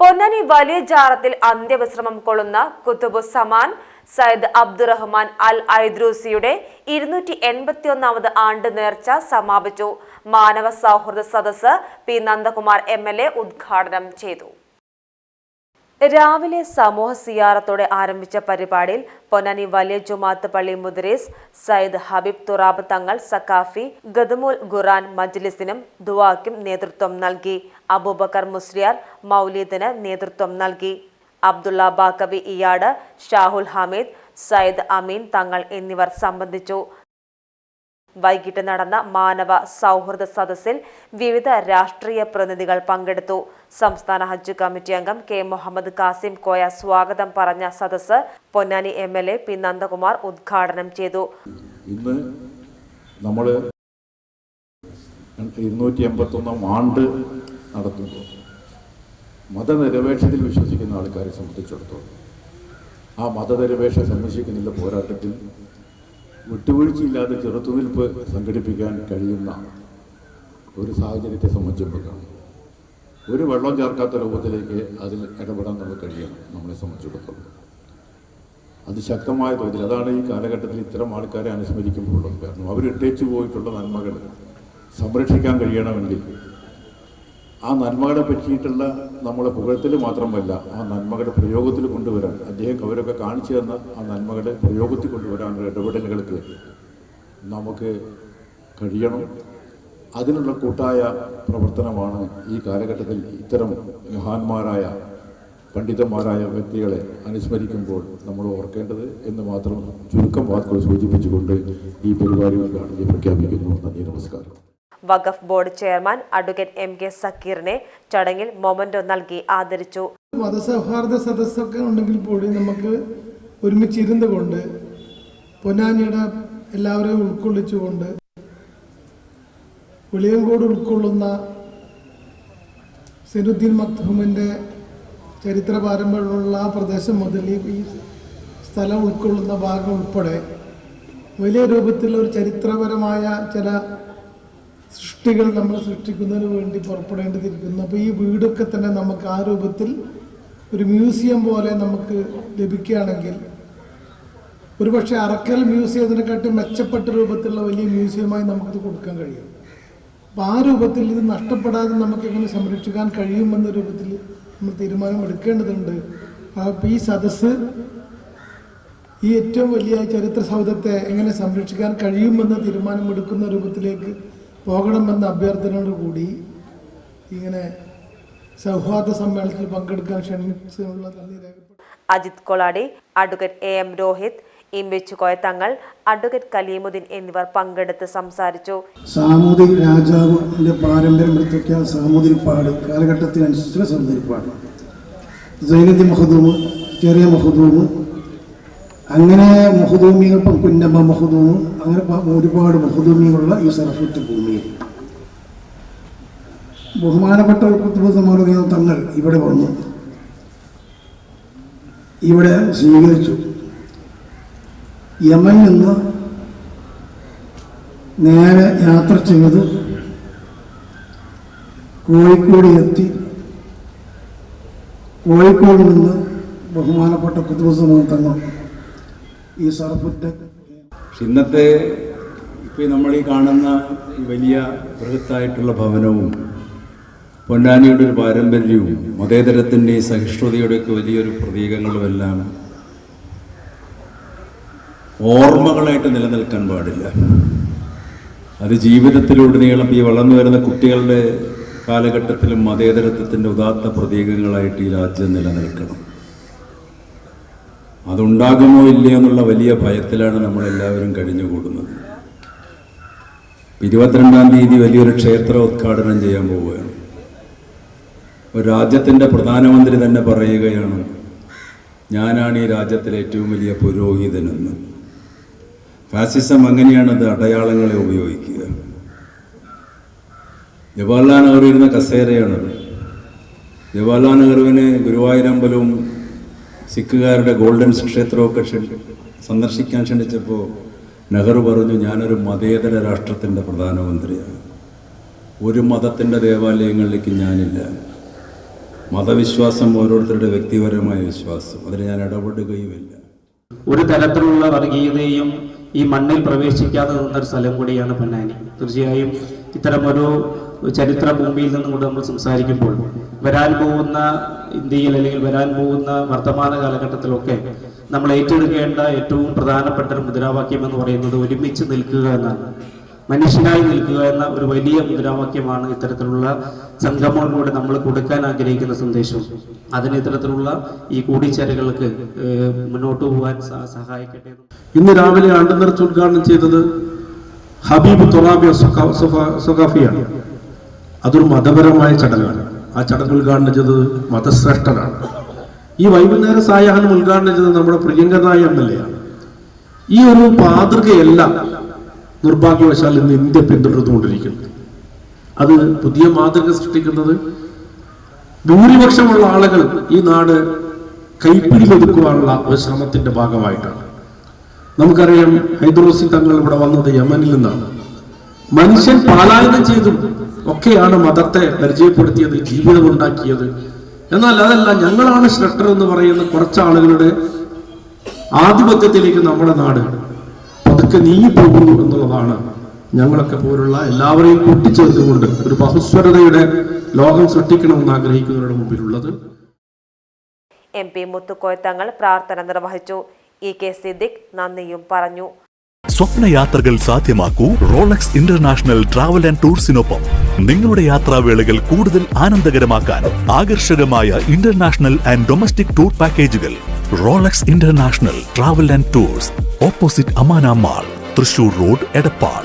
പൊന്നാനി വലിയ ജാറത്തിൽ അന്ത്യവിശ്രമം കൊള്ളുന്ന കുത്തുബുസ്സമാൻ സയ്യിദ് അബ്ദുറഹ്മാൻ അൽ ഐദ്രൂസിയുടെ 281ാമത് ആണ്ട് നേർച്ച സമാപിച്ചു. മാനവ സൗഹൃദ സദസ്സ് പി നന്ദകുമാർ MLA ഉദ്ഘാടനം ചെയ്തു. രാവിലെ സമൂഹ സിയാറത്തോടെ ആരംഭിച്ച പരിപാടിയിൽ പൊന്നാനി വലിയ ജുമാഅത്ത് പള്ളി മുദരീസ് സയ്യിദ് ഹബീബ് തുറാബ് തങ്ങൾ സക്കാഫി ഗദമുൽ ഖുർആൻ മജ്ലിസിനും ദുആക്കും നേതൃത്വം നൽകി. അബൂബക്കർ മുസ്ലിയാർ മൗലീദിന് നേതൃത്വം നൽകി. അബ്ദുള്ള ബാക്കവി ഇയാട്, ഷാഹുൽ ഹമീദ്, സയ്യിദ് അമീൻ തങ്ങൾ എന്നിവർ സംബന്ധിച്ചു. വൈകിട്ട് നടന്ന മാനവ സൗഹൃദ സദസ്സിൽ വിവിധ രാഷ്ട്രീയ പ്രതിനിധികൾ പങ്കെടുത്തു. സംസ്ഥാന ഹജ്ജ് കമ്മിറ്റി അംഗം K മുഹമ്മദ് കാസിം കോയ സ്വാഗതം പറഞ്ഞ സദസ്സ് പൊന്നാനി MLA പി നന്ദകുമാർ ഉദ്ഘാടനം ചെയ്തു. ഇന്ന് നമ്മൾ 281 ആണ്ട് നടത്തുമ്പോൾ മതനിരപേക്ഷതയിൽ വിശ്വസിക്കുന്ന ആൾക്കാരെ സംബന്ധിച്ചിടത്തോളം ആ മതനിരപേക്ഷ സംരക്ഷിക്കുന്നതിൻ്റെ പോരാട്ടത്തിൽ വിട്ടുവീഴ്ചയില്ലാതെ ചെറുത്തുനിൽപ്പ് സംഘടിപ്പിക്കാൻ കഴിയുന്ന ഒരു സാഹചര്യത്തെ സംബന്ധിച്ചിടത്തോളം ഒരു വെള്ളം ചേർക്കാത്ത രൂപത്തിലേക്ക് അതിൽ ഇടപെടാൻ നമുക്ക് കഴിയണം. നമ്മളെ സംബന്ധിച്ചിടത്തോളം അതിശക്തമായ തോതിൽ അതാണ് ഈ കാലഘട്ടത്തിൽ ഇത്തരം ആൾക്കാരെ അനുസ്മരിക്കുമ്പോഴുള്ളത്. കാരണം അവരിട്ടേച്ചു പോയിട്ടുള്ള നന്മകൾ സംരക്ഷിക്കാൻ കഴിയണമെങ്കിൽ ആ നന്മകളെ പറ്റിയിട്ടുള്ള നമ്മളെ പുകഴ്ത്തൽ മാത്രമല്ല, ആ നന്മകളുടെ പ്രയോഗത്തിൽ കൊണ്ടുവരാൻ അവരൊക്കെ കാണിച്ചു തന്ന ആ നന്മകളെ പ്രയോഗത്തിൽ കൊണ്ടുവരാനുള്ള ഇടപെടലുകൾക്ക് നമുക്ക് കഴിയണം. അതിനുള്ള കൂട്ടായ പ്രവർത്തനമാണ് ഈ കാലഘട്ടത്തിൽ ഇത്തരം മഹാന്മാരായ പണ്ഡിതന്മാരായ വ്യക്തികളെ അനുസ്മരിക്കുമ്പോൾ നമ്മൾ ഓർക്കേണ്ടത് എന്ന് മാത്രം ചുരുക്കം വാക്കുകൾ സൂചിപ്പിച്ചുകൊണ്ട് ഈ പരിപാടി ഉദ്ഘാടനം പ്രഖ്യാപിക്കുന്നു. നന്ദി, നമസ്കാരം. വഖഫ് ബോർഡ് ചെയർമാൻ അഡ്വക്കേറ്റ് MK സക്കീറിനെ ചടങ്ങിൽ മൊമന്റോ നൽകി ആദരിച്ചു. മതസൗഹാർദ്ദ സദസ്സൊക്കെ ഉണ്ടെങ്കിൽ കൂടി നമുക്ക് ഒരുമിച്ചിരുന്നു കൊണ്ട് പൊന്നാനിയുടെ എല്ലാവരെയും ഉൾക്കൊള്ളിച്ചുകൊണ്ട് വെളിയങ്കോട് ഉൾക്കൊള്ളുന്ന സൈനുദ്ദീൻ മഖ്ദൂമിൻ്റെ ചരിത്ര പാരമ്പര്യമുള്ള ആ പ്രദേശം മുതൽ ഈ സ്ഥലം ഉൾക്കൊള്ളുന്ന ഭാഗം ഉൾപ്പെടെ വലിയ രൂപത്തിലുള്ള ഒരു ചരിത്രപരമായ ചില സൃഷ്ടികൾ നമ്മൾ സൃഷ്ടിക്കുന്നതിന് വേണ്ടി പുറപ്പെടേണ്ടതിരിക്കുന്നു. അപ്പോൾ ഈ വീടൊക്കെ തന്നെ നമുക്ക് ആ രൂപത്തിൽ ഒരു മ്യൂസിയം പോലെ നമുക്ക് ലഭിക്കുകയാണെങ്കിൽ ഒരുപക്ഷെ അറക്കൽ മ്യൂസിയത്തിനെക്കാട്ടി മെച്ചപ്പെട്ട രൂപത്തിലുള്ള വലിയ മ്യൂസിയമായി നമുക്കിത് കൊടുക്കാൻ കഴിയും. അപ്പോൾ ആ രൂപത്തിൽ ഇത് നഷ്ടപ്പെടാതെ നമുക്ക് എങ്ങനെ സംരക്ഷിക്കാൻ കഴിയുമെന്ന രൂപത്തിൽ നമ്മൾ തീരുമാനം എടുക്കേണ്ടതുണ്ട്. അപ്പോൾ ഈ സദസ്സ് ഈ ഏറ്റവും വലിയ ചരിത്ര സൗധത്തെ എങ്ങനെ സംരക്ഷിക്കാൻ കഴിയുമെന്ന തീരുമാനമെടുക്കുന്ന രൂപത്തിലേക്ക് പോകണമെന്ന അഭ്യർത്ഥനയോട് കൂടി ഇങ്ങനെ സൗഹാർദ്ദ സമ്മേളനത്തിൽ പങ്കെടുക്കാൻ ക്ഷണിച്ചുള്ള നന്ദി രേഖപ്പെടുത്തി. Ajith Koladi, advocate AM Rohit, ഇംബിച്ചുകോയ Thangal, advocate Kaleemuddin എന്നിവർ പങ്കെടുത്ത് സംസാരിച്ചു. സാമൂതിരി രാജാവിൻ്റെ പാരമ്പര്യം എടുത്തൊക്കെ സാമൂതിരിപ്പാട് കാലഘട്ടത്തിനനുസരിച്ചുള്ള സാമൂതിരിപ്പാട്, സൈനുദ്ദീൻ മഖ്ദൂം, ചെറിയ മഖ്ദൂം, അങ്ങനെ മഖ്ദൂമികൾ, കുഞ്ഞമ്മ മഖ്ദൂം, അങ്ങനെ ഒരുപാട് മഖ്ദൂമികളുള്ള ഈ സറഫത്ത് ഭൂമിയിൽ ബഹുമാനപ്പെട്ട കുത്തുബുസ്സമാൻ തങ്ങൾ ഇവിടെ വന്നു, ഇവിടെ സ്വീകരിച്ചു. യമനിൽ നിന്ന് നേരെ യാത്ര ചെയ്ത് കോഴിക്കോട് എത്തി. കോഴിക്കോട് നിന്ന് ബഹുമാനപ്പെട്ട കുത്തുബുസ്സമാൻ തങ്ങൾ ഈ സർഫത്ത് ഇന്നത്തെ ഇപ്പോൾ നമ്മൾ ഈ കാണുന്ന ഈ വലിയ ബൃഹത്തായിട്ടുള്ള ഭവനവും പൊന്നാനിയുടെ ഒരു പാരമ്പര്യവും മതേതരത്തിൻ്റെ സഹിഷ്ണുതയുടെയൊക്കെ വലിയൊരു പ്രതീകങ്ങളുമെല്ലാം ഓർമ്മകളായിട്ട് നിലനിൽക്കാൻ പാടില്ല. അത് ജീവിതത്തിലുടനീളം ഈ വളർന്നു വരുന്ന കുട്ടികളുടെ കാലഘട്ടത്തിലും മതേതരത്വത്തിൻ്റെ ഉദാത്ത പ്രതീകങ്ങളായിട്ട് ഈ രാജ്യം നിലനിൽക്കണം. അതുണ്ടാകുമോ ഇല്ലയോ എന്നുള്ള വലിയ ഭയത്തിലാണ് നമ്മളെല്ലാവരും കഴിഞ്ഞുകൂടുന്നത്. 22-ാം തീയതി വലിയൊരു ക്ഷേത്ര ഉദ്ഘാടനം ചെയ്യാൻ പോവുകയാണ്. ഒരു രാജ്യത്തിൻ്റെ പ്രധാനമന്ത്രി തന്നെ പറയുകയാണ്, ഞാനാണ് ഈ രാജ്യത്തിലെ ഏറ്റവും വലിയ പുരോഹിതനെന്ന്. ഫാസിസം അങ്ങനെയാണത് അടയാളങ്ങളെ ഉപയോഗിക്കുക. ജവഹർലാൽ നെഹ്റു ഇരുന്ന കസേരയാണത്. ജവഹർലാൽ നെഹ്റുവിന് ഗുരുവായൂരമ്പലവും സിഖുകാരുടെ ഗോൾഡൻ ക്ഷേത്രമൊക്കെ സന്ദർശിക്കാൻ ക്ഷണിച്ചപ്പോൾ നെഹ്റു പറഞ്ഞു, ഞാനൊരു മതേതര രാഷ്ട്രത്തിൻ്റെ പ്രധാനമന്ത്രിയാണ്, ഒരു മതത്തിൻ്റെ ദേവാലയങ്ങളിലേക്ക് ഞാനില്ല. മതവിശ്വാസം ഓരോരുത്തരുടെ വ്യക്തിപരമായ വിശ്വാസം, അതിന് ഞാൻ ഇടപെടുകയുമില്ല. ഒരു തരത്തിലുള്ള വർഗീയതയും ഈ മണ്ണിൽ പ്രവേശിക്കാതെ നിന്നൊരു സ്ഥലം കൂടിയാണ് പൊന്നാനി. തീർച്ചയായും ഇത്തരമൊരു ചരിത്ര ഭൂമിയിൽ നിന്നുകൊണ്ട് നമ്മൾ സംസാരിക്കുമ്പോൾ വരാൻ പോകുന്ന ഇന്ത്യയിൽ അല്ലെങ്കിൽ വരാൻ പോകുന്ന വർത്തമാന കാലഘട്ടത്തിലൊക്കെ നമ്മൾ ഏറ്റെടുക്കേണ്ട ഏറ്റവും പ്രധാനപ്പെട്ട ഒരു മുദ്രാവാക്യം എന്ന് പറയുന്നത് ഒരുമിച്ച് നിൽക്കുക എന്നാണ്. മനുഷ്യനായി നിൽക്കുക എന്ന ഒരു വലിയ മുദ്രാവാക്യമാണ് ഇത്തരത്തിലുള്ള സംഗമങ്ങളിലൂടെ നമ്മൾ കൊടുക്കാൻ ആഗ്രഹിക്കുന്ന സന്ദേശം. അതിന് ഇത്തരത്തിലുള്ള ഈ കൂടിച്ചേരലുകൾക്ക് മുന്നോട്ട് പോകാൻ സഹായിക്കട്ടെ. ഇന്ന് രാവിലെ ആണ്ടുനേർച്ച ഉദ്ഘാടനം ചെയ്തത് ഹബീബ് തുറാബി സഖാഫിയാണ്. അതൊരു മതപരമായ ചടങ്ങാണ്. ആ ചടങ്ങ് ഉദ്ഘാടനം ചെയ്തത് മതശ്രേഷ്ഠനാണ്. ഈ വൈകുന്നേരം സായാഹ്നം ഉദ്ഘാടനം ചെയ്തത് നമ്മുടെ പ്രിയങ്കരനായ MLA ആണ്. ഈ ഒരു മാതൃകയല്ല നിർഭാഗ്യവശാൽ ഇന്ന് ഇന്ത്യ പിന്തുടർന്നുകൊണ്ടിരിക്കുന്നത്. അത് പുതിയ മാതൃക സൃഷ്ടിക്കുന്നത് ഭൂരിപക്ഷമുള്ള ആളുകൾ ഈ നാട് കൈപ്പിടിയിലൊതുക്കുവാനുള്ള ഒരു ശ്രമത്തിന്റെ ഭാഗമായിട്ടാണ്. നമുക്കറിയാം, ഹൈദ്രോസി തങ്ങൾ ഇവിടെ വന്നത് യമനിൽ നിന്നാണ്. മനുഷ്യൻ പലായനം ചെയ്തും ഒക്കെയാണ് മതത്തെ പരിചയപ്പെടുത്തിയത്, ജീവിതമുണ്ടാക്കിയത്. എന്നാൽ അതല്ല, ഞങ്ങളാണ് ശ്രേഷ്ഠർ എന്ന് പറയുന്ന കുറച്ച് ആളുകളുടെ ആധിപത്യത്തിലേക്ക് നമ്മുടെ നാട് പതുക്കെ നീങ്ങിപ്പോകുന്നു എന്നുള്ളതാണ് ഞങ്ങളൊക്കെ പോലുള്ള എല്ലാവരെയും കൂട്ടിച്ചേർത്തുകൊണ്ട് ഒരു ബഹുസ്വരതയുടെ ലോകം സൃഷ്ടിക്കണമെന്ന് ആഗ്രഹിക്കുന്നവരുടെ മുമ്പിലുള്ളത്. MP മുത്തുക്കോയ തങ്ങൾ പ്രാർത്ഥന നിർവഹിച്ചു. EK സിദ്ദിഖ് നന്ദിയും പറഞ്ഞു. സ്വപ്നയാത്രകൾ സാധ്യമാക്കൂ റോളക്സ് ഇന്റർനാഷണൽ ട്രാവൽ ആൻഡ് ടൂർസിനൊപ്പം. നിങ്ങളുടെ യാത്രാവേളകൾ കൂടുതൽ ആനന്ദകരമാക്കാൻ ആകർഷകമായ ഇന്റർനാഷണൽ ആൻഡ് ഡൊമസ്റ്റിക് ടൂർ പാക്കേജുകൾ. Rolex international travel and tours, opposite Amana mall, Thrissur road, Edappal.